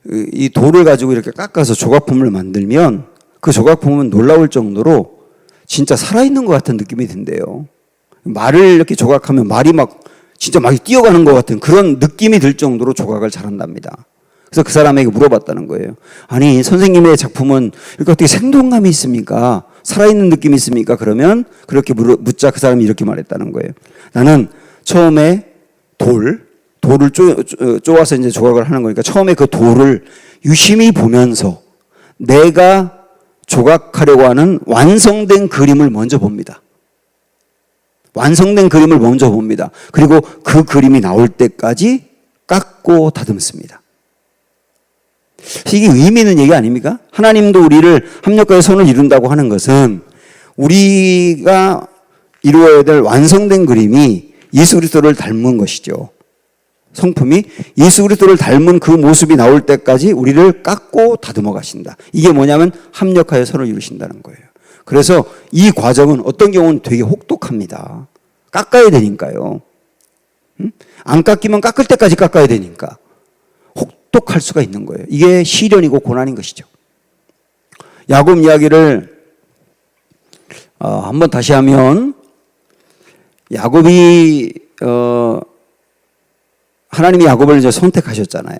이 돌을 가지고 이렇게 깎아서 조각품을 만들면 그 조각품은 놀라울 정도로 진짜 살아있는 것 같은 느낌이 든대요. 말을 이렇게 조각하면 말이 막 진짜 막 뛰어가는 것 같은 그런 느낌이 들 정도로 조각을 잘한답니다. 그래서 그 사람에게 물어봤다는 거예요. 아니, 선생님의 작품은 이렇게 어떻게 생동감이 있습니까? 살아있는 느낌이 있습니까? 그러면 그렇게 묻자 그 사람이 이렇게 말했다는 거예요. 나는 처음에 돌을 쪼아서 이제 조각을 하는 거니까 처음에 그 돌을 유심히 보면서 내가 조각하려고 하는 완성된 그림을 먼저 봅니다. 완성된 그림을 먼저 봅니다. 그리고 그 그림이 나올 때까지 깎고 다듬습니다. 이게 의미 있는 얘기 아닙니까? 하나님도 우리를 합력하여 선을 이룬다고 하는 것은 우리가 이루어야 될 완성된 그림이 예수 그리스도를 닮은 것이죠. 성품이 예수 그리스도를 닮은 그 모습이 나올 때까지 우리를 깎고 다듬어 가신다. 이게 뭐냐면 합력하여 선을 이루신다는 거예요. 그래서 이 과정은 어떤 경우는 되게 혹독합니다. 깎아야 되니까요. 안 깎이면 깎을 때까지 깎아야 되니까 혹독할 수가 있는 거예요. 이게 시련이고 고난인 것이죠. 야곱 이야기를 한번 다시 하면, 야곱이 하나님이 야곱을 이제 선택하셨잖아요.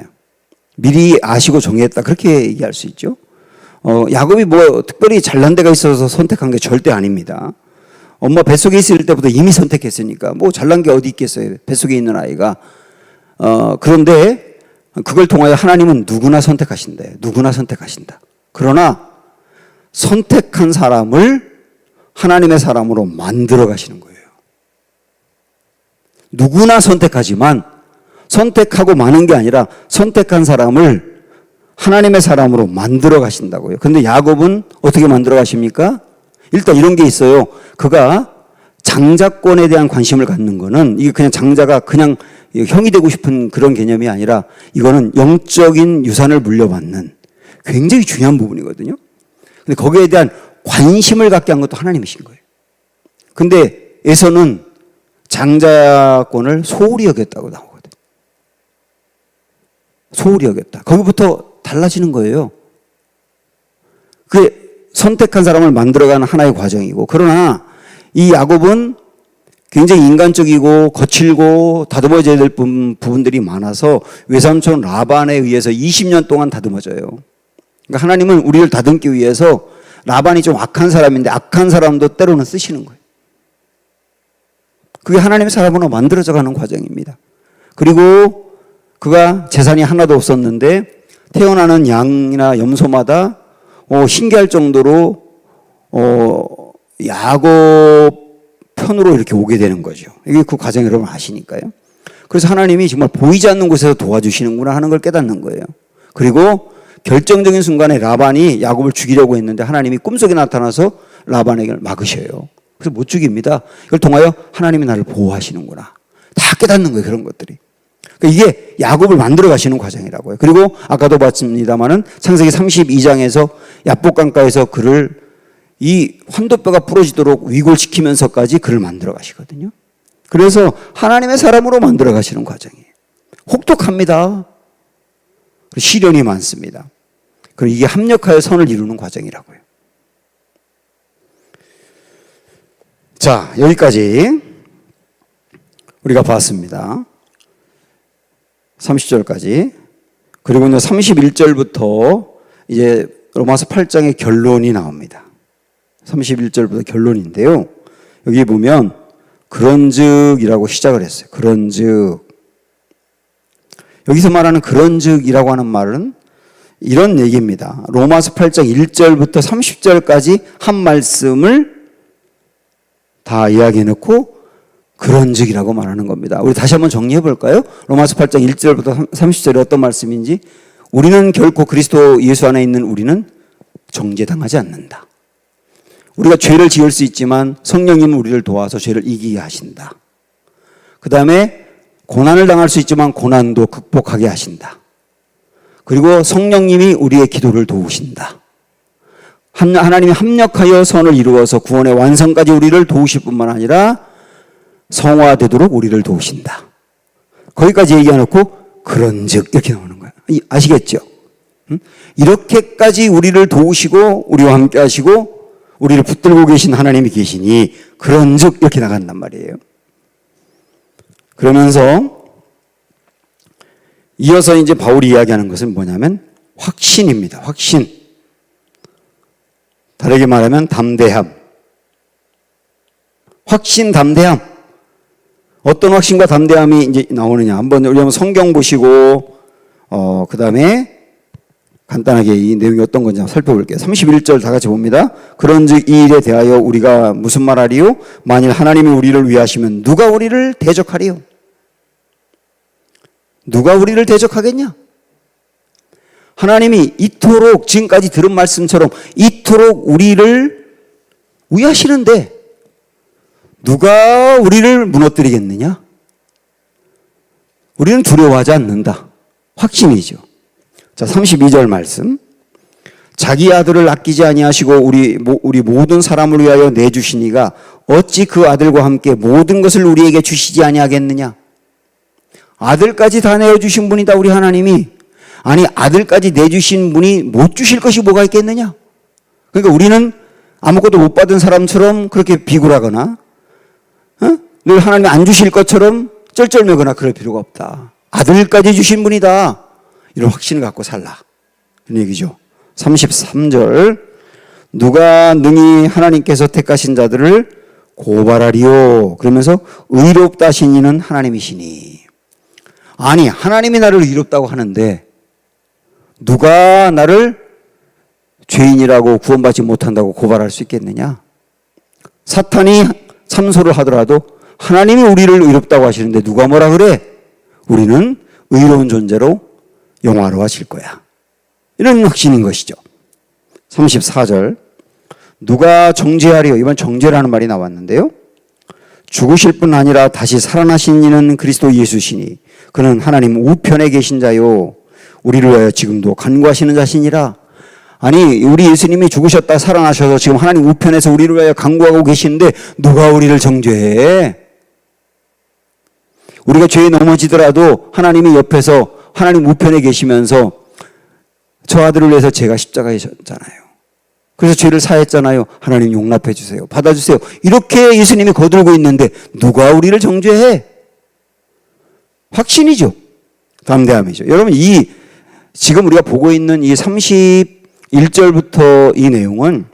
미리 아시고 정했다, 그렇게 얘기할 수 있죠. 야곱이 뭐 특별히 잘난 데가 있어서 선택한 게 절대 아닙니다. 엄마 뱃속에 있을 때부터 이미 선택했으니까 뭐 잘난 게 어디 있겠어요, 뱃속에 있는 아이가. 그런데 그걸 통하여 하나님은 누구나 선택하신대. 누구나 선택하신다. 그러나 선택한 사람을 하나님의 사람으로 만들어 가시는 거예요. 누구나 선택하지만 선택하고 마는 게 아니라 선택한 사람을 하나님의 사람으로 만들어 가신다고요. 근데 야곱은 어떻게 만들어 가십니까? 일단 이런 게 있어요. 그가 장자권에 대한 관심을 갖는 거는 이게 그냥 장자가 그냥 형이 되고 싶은 그런 개념이 아니라 이거는 영적인 유산을 물려받는 굉장히 중요한 부분이거든요. 근데 거기에 대한 관심을 갖게 한 것도 하나님이신 거예요. 근데 에서는 장자권을 소홀히 여겼다고 나오거든요. 소홀히 여겼다. 거기부터 달라지는 거예요. 그게 선택한 사람을 만들어가는 하나의 과정이고, 그러나 이 야곱은 굉장히 인간적이고 거칠고 다듬어져야 될 부분들이 많아서 외삼촌 라반에 의해서 20년 동안 다듬어져요. 그러니까 하나님은 우리를 다듬기 위해서 라반이 좀 악한 사람인데 악한 사람도 때로는 쓰시는 거예요. 그게 하나님의 사람으로 만들어져 가는 과정입니다. 그리고 그가 재산이 하나도 없었는데 태어나는 양이나 염소마다 신기할 정도로 야곱 편으로 이렇게 오게 되는 거죠. 이게 그 과정 여러분 아시니까요. 그래서 하나님이 정말 보이지 않는 곳에서 도와주시는구나 하는 걸 깨닫는 거예요. 그리고 결정적인 순간에 라반이 야곱을 죽이려고 했는데 하나님이 꿈속에 나타나서 라반에게 막으셔요. 그래서 못 죽입니다. 이걸 통하여 하나님이 나를 보호하시는구나. 다 깨닫는 거예요. 그런 것들이. 그러니까 이게 야곱을 만들어 가시는 과정이라고요. 그리고 아까도 봤습니다마는 창세기 32장에서 야복강가에서 그를 이 환도뼈가 부러지도록 위골시키면서까지 그를 만들어 가시거든요. 그래서 하나님의 사람으로 만들어 가시는 과정이에요. 혹독합니다. 시련이 많습니다. 그리고 이게 합력하여 선을 이루는 과정이라고요. 자, 여기까지 우리가 봤습니다. 30절까지. 그리고 이제 31절부터 이제 로마서 8장의 결론이 나옵니다. 31절부터 결론인데요. 여기 보면 그런즉이라고 시작을 했어요. 그런즉. 여기서 말하는 그런즉이라고 하는 말은 이런 얘기입니다. 로마서 8장 1절부터 30절까지 한 말씀을 다 이야기해 놓고 그런즉이라고 말하는 겁니다. 우리 다시 한번 정리해 볼까요? 로마서 8장 1절부터 30절이 어떤 말씀인지. 우리는 결코 그리스도 예수 안에 있는 우리는 정죄당하지 않는다. 우리가 죄를 지을 수 있지만 성령님은 우리를 도와서 죄를 이기게 하신다. 그 다음에 고난을 당할 수 있지만 고난도 극복하게 하신다. 그리고 성령님이 우리의 기도를 도우신다. 하나님이 합력하여 선을 이루어서 구원의 완성까지 우리를 도우실 뿐만 아니라 성화되도록 우리를 도우신다. 거기까지 얘기해놓고 그런즉 이렇게 나오는 거예요. 아시겠죠? 이렇게까지 우리를 도우시고 우리와 함께 하시고 우리를 붙들고 계신 하나님이 계시니 그런즉 이렇게 나간단 말이에요. 그러면서 이어서 이제 바울이 이야기하는 것은 뭐냐면 확신입니다. 확신. 다르게 말하면 담대함. 확신, 담대함. 어떤 확신과 담대함이 이제 나오느냐. 한번 우리 한번 성경 보시고 그 다음에 간단하게 이 내용이 어떤 건지 한번 살펴볼게요. 31절 다 같이 봅니다. 그런즉 이 일에 대하여 우리가 무슨 말하리요? 만일 하나님이 우리를 위하시면 누가 우리를 대적하리요? 누가 우리를 대적하겠냐? 하나님이 이토록 지금까지 들은 말씀처럼 이토록 우리를 위하시는데 누가 우리를 무너뜨리겠느냐? 우리는 두려워하지 않는다. 확신이죠. 자, 32절 말씀. 자기 아들을 아끼지 아니하시고 우리 모든 사람을 위하여 내주시니가 어찌 그 아들과 함께 모든 것을 우리에게 주시지 아니하겠느냐? 아들까지 다 내어주신 분이다 우리 하나님이. 아니 아들까지 내주신 분이 못 주실 것이 뭐가 있겠느냐? 그러니까 우리는 아무것도 못 받은 사람처럼 그렇게 비굴하거나 늘 하나님이 안 주실 것처럼 쩔쩔매거나 그럴 필요가 없다. 아들까지 주신 분이다. 이런 확신을 갖고 살라. 이런 얘기죠. 33절. 누가 능히 하나님께서 택하신 자들을 고발하리요. 그러면서 의롭다 하신 이는 하나님이시니. 아니 하나님이 나를 의롭다고 하는데 누가 나를 죄인이라고 구원받지 못한다고 고발할 수 있겠느냐? 사탄이 참소를 하더라도 하나님이 우리를 의롭다고 하시는데 누가 뭐라 그래? 우리는 의로운 존재로 영화로워질 거야. 이런 확신인 것이죠. 34절. 누가 정죄하리요? 이번 정죄라는 말이 나왔는데요. 죽으실 뿐 아니라 다시 살아나신 이는 그리스도 예수시니 그는 하나님 우편에 계신 자요 우리를 위하여 지금도 간구하시는 자시니라. 아니, 우리 예수님이 죽으셨다 살아나셔서 지금 하나님 우편에서 우리를 위하여 간구하고 계시는데 누가 우리를 정죄해? 우리가 죄에 넘어지더라도 하나님이 옆에서 하나님 우편에 계시면서 저 아들을 위해서 제가 십자가에 졌잖아요. 그래서 죄를 사했잖아요. 하나님 용납해 주세요. 받아주세요. 이렇게 예수님이 거들고 있는데 누가 우리를 정죄해? 확신이죠. 담대함이죠. 여러분, 지금 우리가 보고 있는 이 31절부터 이 내용은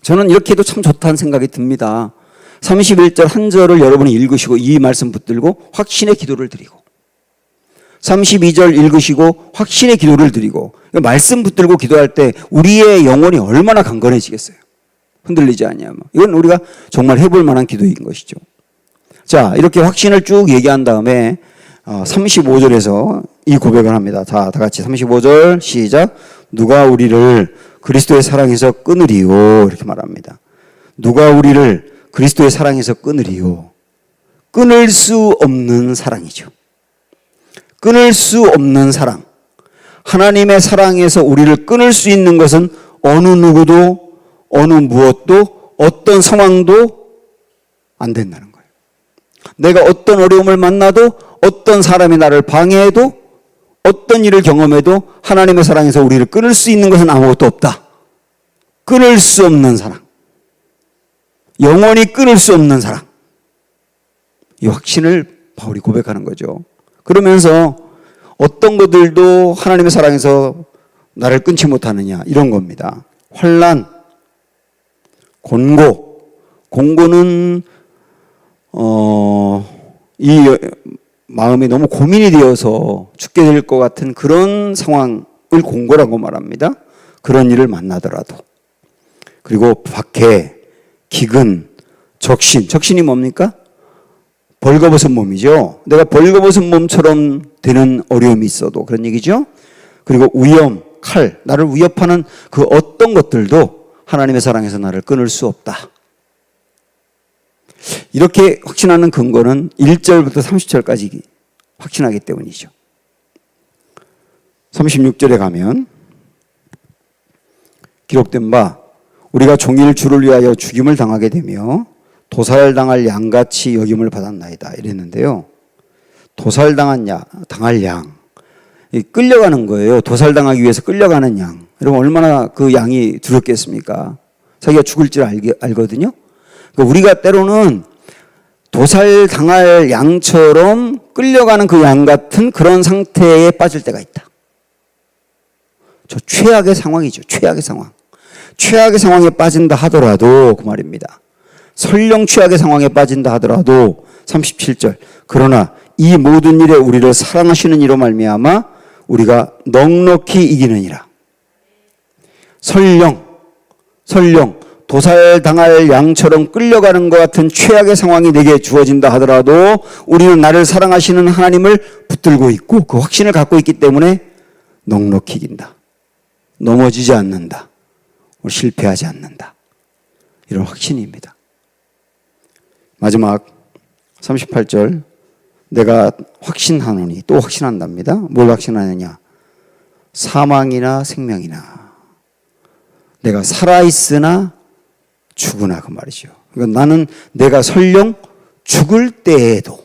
저는 이렇게 해도 참 좋다는 생각이 듭니다. 31절 한 절을 여러분이 읽으시고 이 말씀 붙들고 확신의 기도를 드리고 32절 읽으시고 확신의 기도를 드리고 말씀 붙들고 기도할 때 우리의 영혼이 얼마나 강건해지겠어요. 흔들리지 않냐면. 이건 우리가 정말 해볼 만한 기도인 것이죠. 자, 이렇게 확신을 쭉 얘기한 다음에 35절에서 이 고백을 합니다. 다 같이 35절 시작. 누가 우리를 그리스도의 사랑에서 끊으리요? 이렇게 말합니다. 누가 우리를 그리스도의 사랑에서 끊으리요? 끊을 수 없는 사랑이죠. 끊을 수 없는 사랑. 하나님의 사랑에서 우리를 끊을 수 있는 것은 어느 누구도 어느 무엇도 어떤 상황도 안 된다는 거예요. 내가 어떤 어려움을 만나도 어떤 사람이 나를 방해해도 어떤 일을 경험해도 하나님의 사랑에서 우리를 끊을 수 있는 것은 아무것도 없다. 끊을 수 없는 사랑. 영원히 끊을 수 없는 사랑. 이 확신을 바울이 고백하는 거죠. 그러면서 어떤 것들도 하나님의 사랑에서 나를 끊지 못하느냐 이런 겁니다. 환난, 곤고. 곤고는 이 마음이 너무 고민이 되어서 죽게 될 것 같은 그런 상황을 곤고라고 말합니다. 그런 일을 만나더라도. 그리고 박해, 기근, 적신. 적신이 뭡니까? 벌거벗은 몸이죠. 내가 벌거벗은 몸처럼 되는 어려움이 있어도 그런 얘기죠. 그리고 위험, 칼, 나를 위협하는 그 어떤 것들도 하나님의 사랑에서 나를 끊을 수 없다. 이렇게 확신하는 근거는 1절부터 30절까지 확신하기 때문이죠. 36절에 가면 기록된 바 우리가 종일 주를 위하여 죽임을 당하게 되며 도살당할 양같이 여김을 받았나이다 이랬는데요. 도살당할 양, 끌려가는 거예요. 도살당하기 위해서 끌려가는 양. 여러분 얼마나 그 양이 두렵겠습니까? 자기가 죽을 줄 알거든요. 그러니까 우리가 때로는 도살당할 양처럼 끌려가는 그 양 같은 그런 상태에 빠질 때가 있다. 저 최악의 상황이죠. 최악의 상황. 최악의 상황에 빠진다 하더라도 그 말입니다. 설령 최악의 상황에 빠진다 하더라도 37절 그러나 이 모든 일에 우리를 사랑하시는 이로 말미암아 우리가 넉넉히 이기느니라. 설령 도살당할 양처럼 끌려가는 것 같은 최악의 상황이 내게 주어진다 하더라도 우리는 나를 사랑하시는 하나님을 붙들고 있고 그 확신을 갖고 있기 때문에 넉넉히 이긴다. 넘어지지 않는다. 실패하지 않는다. 이런 확신입니다. 마지막 38절 내가 확신하노니 또 확신한답니다. 뭘 확신하느냐? 사망이나 생명이나 내가 살아있으나 죽으나 그 말이죠. 그러니까 나는 내가 설령 죽을 때에도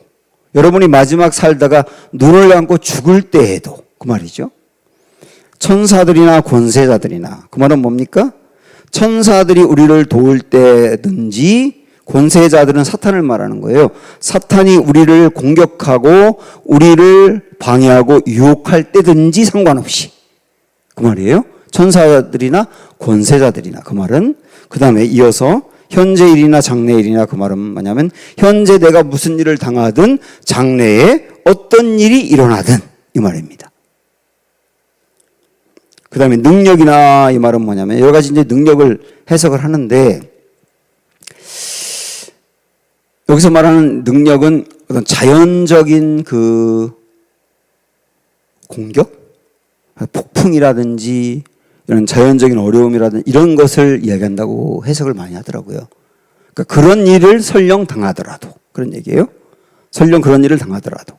여러분이 마지막 살다가 눈을 감고 죽을 때에도 그 말이죠. 천사들이나 권세자들이나 그 말은 뭡니까? 천사들이 우리를 도울 때든지 권세자들은 사탄을 말하는 거예요. 사탄이 우리를 공격하고 우리를 방해하고 유혹할 때든지 상관없이 그 말이에요. 천사들이나 권세자들이나 그 말은 그 다음에 이어서 현재 일이나 장래 일이나 그 말은 뭐냐면 현재 내가 무슨 일을 당하든 장래에 어떤 일이 일어나든 이 말입니다. 그 다음에 능력이나 이 말은 뭐냐면 여러 가지 이제 능력을 해석을 하는데 여기서 말하는 능력은 어떤 자연적인 그 공격? 폭풍이라든지 이런 자연적인 어려움이라든지 이런 것을 이야기한다고 해석을 많이 하더라고요. 그러니까 그런 일을 설령 당하더라도 그런 얘기예요. 설령 그런 일을 당하더라도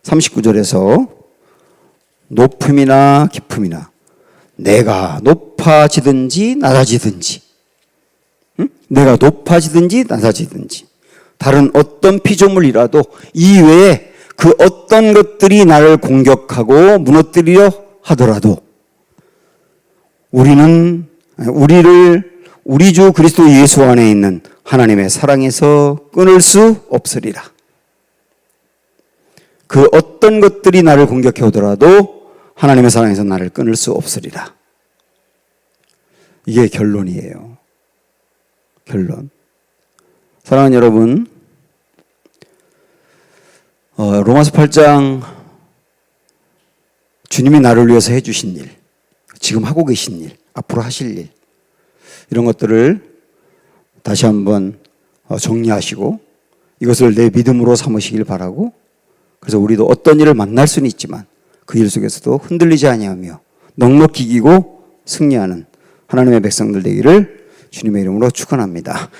39절에서 높음이나 깊음이나 내가 높아지든지 낮아지든지 내가 높아지든지 낮아지든지 다른 어떤 피조물이라도 이외에 그 어떤 것들이 나를 공격하고 무너뜨리려 하더라도 우리를 우리 주 그리스도 예수 안에 있는 하나님의 사랑에서 끊을 수 없으리라. 그 어떤 것들이 나를 공격해 오더라도 하나님의 사랑에서 나를 끊을 수 없으리라. 이게 결론이에요. 결론. 사랑하는 여러분, 로마서 8장 주님이 나를 위해서 해주신 일, 지금 하고 계신 일, 앞으로 하실 일, 이런 것들을 다시 한번 정리하시고 이것을 내 믿음으로 삼으시길 바라고, 그래서 우리도 어떤 일을 만날 수는 있지만 그 일 속에서도 흔들리지 아니하며 넉넉히 이기고 승리하는 하나님의 백성들 되기를 주님의 이름으로 축원합니다.